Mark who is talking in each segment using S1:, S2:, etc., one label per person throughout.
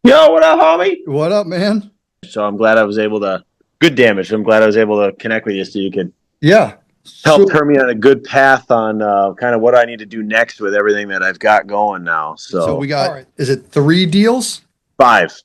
S1: Yo, what up, homie?
S2: What up, man?
S1: So I'm glad I was able to, good damage. I'm glad I was able to connect with you so you could
S2: Yeah.
S1: help
S2: So,
S1: turn me on a good path on kind of what I need to do next with everything that I've got going now.
S2: so
S1: So
S2: we got, all right, is it 3 deals?
S1: five.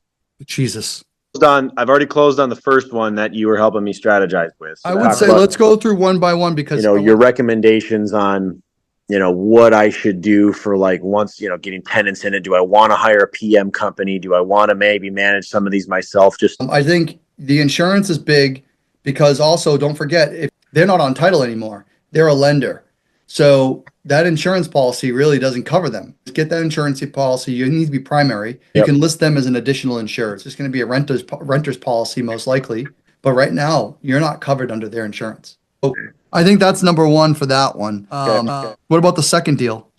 S2: Jesus.
S1: I've already closed on the first one that you were helping me strategize with. So
S2: I would
S1: talk
S2: say
S1: about,
S2: let's go through one by one because I
S1: your
S2: want,
S1: recommendations on, what I should do for like once, getting tenants in it. Do I want to hire a PM company? Do I want to maybe manage some of these myself? Just
S2: I think the insurance is big because also don't forget if they're not on title anymore, they're a lender. So that insurance policy really doesn't cover them. Get that insurance policy. You need to be primary. You
S1: yep.
S2: can list them as an additional insured. It's just going to be a renter's policy most likely. But right now, you're not covered under their insurance. So I think that's number one for that one.
S1: Okay.
S2: What about the second deal?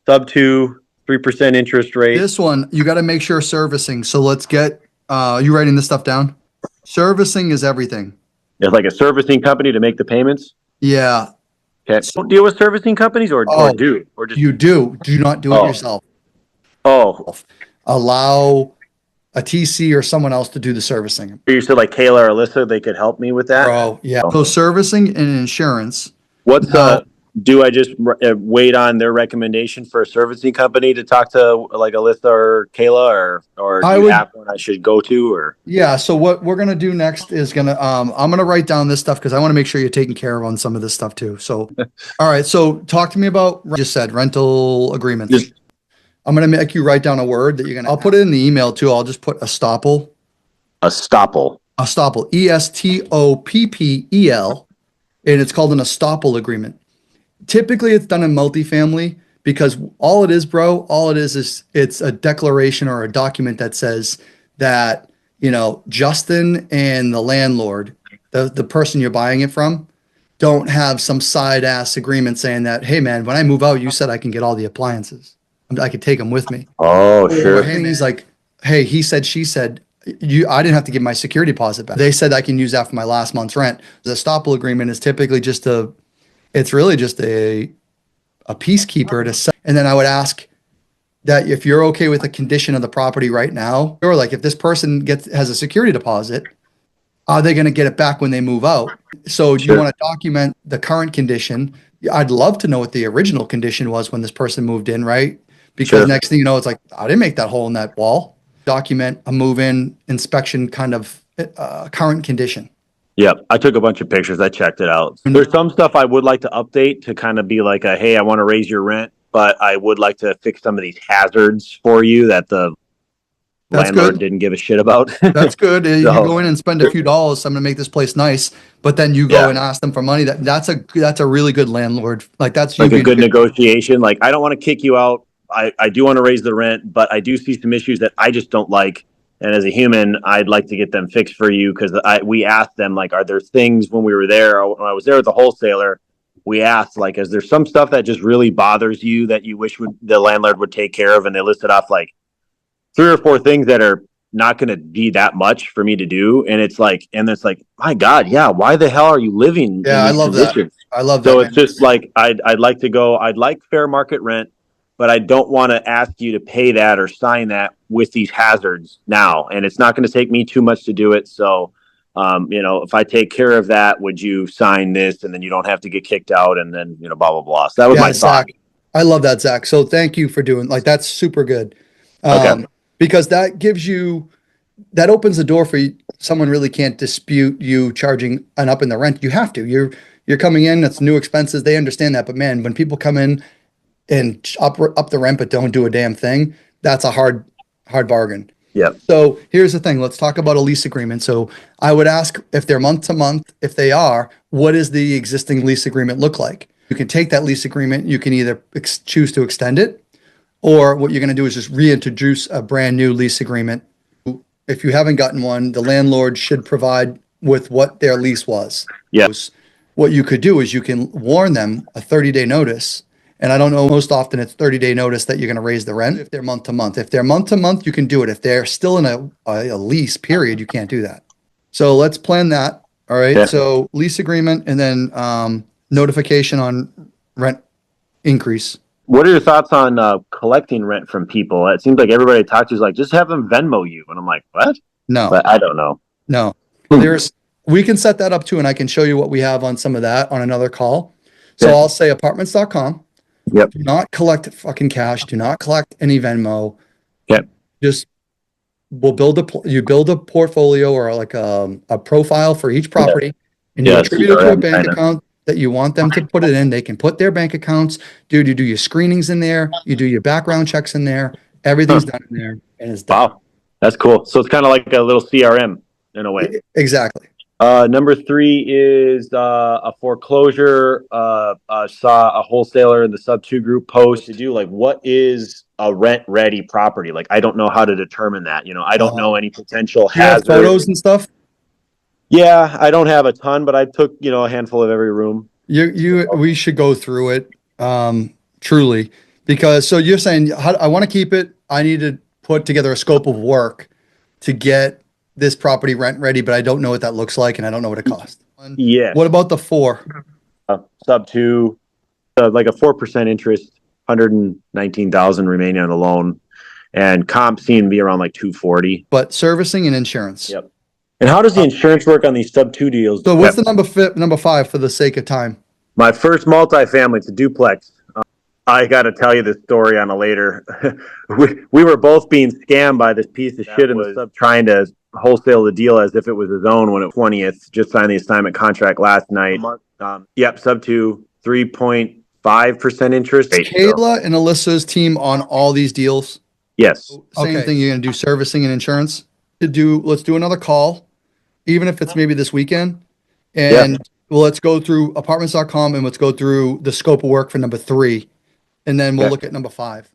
S1: SubTo, 3% interest rate.
S2: This one, you got to make sure servicing. So let's get, you writing this stuff down? Servicing is everything.
S1: It's like a servicing company to make the payments.
S2: Yeah.
S1: Okay. Don't deal with servicing companies or
S2: Oh,
S1: do or just
S2: you do. Do not do it
S1: oh
S2: yourself.
S1: oh.
S2: Allow a TC or someone else to do the servicing.
S1: You said like Kaila or Alyssa, they could help me with that.
S2: Bro, yeah.
S1: Oh.
S2: So servicing and insurance.
S1: What's
S2: Now,
S1: do I just wait on their recommendation for a servicing company to talk to like Alyssa or Kayla or do
S2: I
S1: you
S2: would,
S1: have one I should go to or
S2: yeah. So what we're gonna do next is I'm gonna write down this stuff because I want to make sure you're taken care of on some of this stuff too. So, all right. So talk to me about just said rental agreements.
S1: just
S2: I'm gonna make you write down a word that you're gonna. I'll put it in the email too. I'll just put estoppel.
S1: a stopple?
S2: Estoppel. Estoppel. And it's called an estoppel agreement. Typically, it's done in multifamily because all it is, bro, all it is it's a declaration or a document that says that, Justin and the landlord, the person you're buying it from, don't have some side ass agreement saying that, hey, man, when I move out, you said I can get all the appliances. I could take them with me.
S1: Oh,
S2: Or
S1: sure.
S2: hey, he's like, hey, he said, she said, I didn't have to give my security deposit back. They said I can use that for my last month's rent. The estoppel agreement is typically it's really just a peacekeeper to say. And then I would ask that if you're okay with the condition of the property right now, or like if this person has a security deposit, are they going to get it back when they move out? So you
S1: Sure.
S2: want to document the current condition. I'd love to know what the original condition was when this person moved in, right? Because
S1: Sure.
S2: next thing you know, it's like, I didn't make that hole in that wall. Document a move-in inspection kind of current condition.
S1: Yep, I took a bunch of pictures. I checked it out.
S2: And
S1: There's some stuff I would like to update to kind of be like a, hey, I want to raise your rent, but I would like to fix some of these hazards for you that the
S2: that's
S1: landlord
S2: good.
S1: didn't give a shit about.
S2: That's good. You
S1: So,
S2: go in and spend a few dollars. I'm going to make this place nice, but then you go
S1: yeah,
S2: and ask them for money. That's a really good landlord. Like that's you
S1: like a
S2: being
S1: good negotiation. Like, I don't want to kick you out. I do want to raise the rent, but I do see some issues that I just don't like. And as a human, I'd like to get them fixed for you because we asked them, like, are there things when we were there, or when I was there with the wholesaler, we asked, like, is there some stuff that just really bothers you that you wish the landlord would take care of? And they listed off like 3 or 4 things that are not going to be that much for me to do. And it's like, my God, yeah, why the hell are you living in
S2: Yeah, I
S1: these
S2: love that.
S1: conditions?
S2: I love that,
S1: So it's
S2: man.
S1: just like, I'd like to go, I'd like fair market rent, but I don't want to ask you to pay that or sign that with these hazards now. And it's not going to take me too much to do it. So, if I take care of that, would you sign this and then you don't have to get kicked out and then, blah, blah, blah. So that was
S2: Yeah,
S1: my thought.
S2: Zach. I love that, Zach. So thank you for doing like that's super good.
S1: Okay.
S2: Because that opens the door for you. Someone really can't dispute you charging an up in the rent. You have to. You're coming in. That's new expenses. They understand that. But man, when people come in and up the rent but don't do a damn thing, that's a hard bargain.
S1: Yeah.
S2: So here's the thing. Let's talk about a lease agreement. So I would ask if they're month to month. If they are, what does the existing lease agreement look like? You can take that lease agreement. You can either choose to extend it, or what you're going to do is just reintroduce a brand new lease agreement. If you haven't gotten one, the landlord should provide with what their lease was.
S1: Yeah.
S2: What you could do is you can warn them a 30-day notice. And I don't know, most often it's 30-day notice that you're going to raise the rent if they're month to month. If they're month to month, you can do it. If they're still in a lease period, you can't do that. So let's plan that. All right.
S1: Yeah.
S2: So lease agreement and then notification on rent increase.
S1: What are your thoughts on collecting rent from people? It seems like everybody I talk to is like, just have them Venmo you, and I'm like, what?
S2: No,
S1: But I don't know.
S2: no.
S1: Hmm.
S2: We can set that up too, and I can show you what we have on some of that on another call. So
S1: Yeah.
S2: I'll say apartments.com.
S1: Yep.
S2: Do not collect fucking cash. Do not collect any Venmo.
S1: Yep.
S2: Just you build a portfolio or like a profile for each property, and you
S1: Yeah.
S2: attribute it to a
S1: CRM
S2: bank
S1: kind of.
S2: account that you want them to put it in. They can put their bank accounts. Dude, you do your screenings in there. You do your background checks in there. Everything's
S1: Huh.
S2: done in there, and it's done.
S1: Wow. That's cool. So it's kind of like a little CRM in a way.
S2: Exactly.
S1: Number three is a foreclosure. Saw a wholesaler in the SubTo group post to do like, what is a rent ready property? Like, I don't know how to determine that. I don't know any potential
S2: Do you have
S1: hazard.
S2: photos and stuff?
S1: Yeah, I don't have a ton, but I took a handful of every room.
S2: We should go through it, truly, because so you're saying I want to keep it. I need to put together a scope of work to get this property rent ready, but I don't know what that looks like and I don't know what it costs.
S1: Yeah.
S2: What about the four?
S1: SubTo, like a 4% interest, 119,000 remaining on the loan, and comp seemed to be around like 240.
S2: But servicing and insurance.
S1: Yep. And how does the insurance work on these SubTo deals?
S2: So what's the number five for the sake of time?
S1: My first multifamily, it's a duplex. I got to tell you this story on a later. we were both being scammed by this piece of shit in the sub trying to wholesale the deal as if it was his own when it was 20th. Just signed the assignment contract last night. Yep, SubTo, 3.5% interest.
S2: Kaila and Alyssa's team on all these deals.
S1: Yes.
S2: Same thing. You're gonna do servicing and insurance. Let's do another call, even if it's maybe this weekend. And well, let's go through apartments.com and let's go through the scope of work for number three. And then we'll look at number five.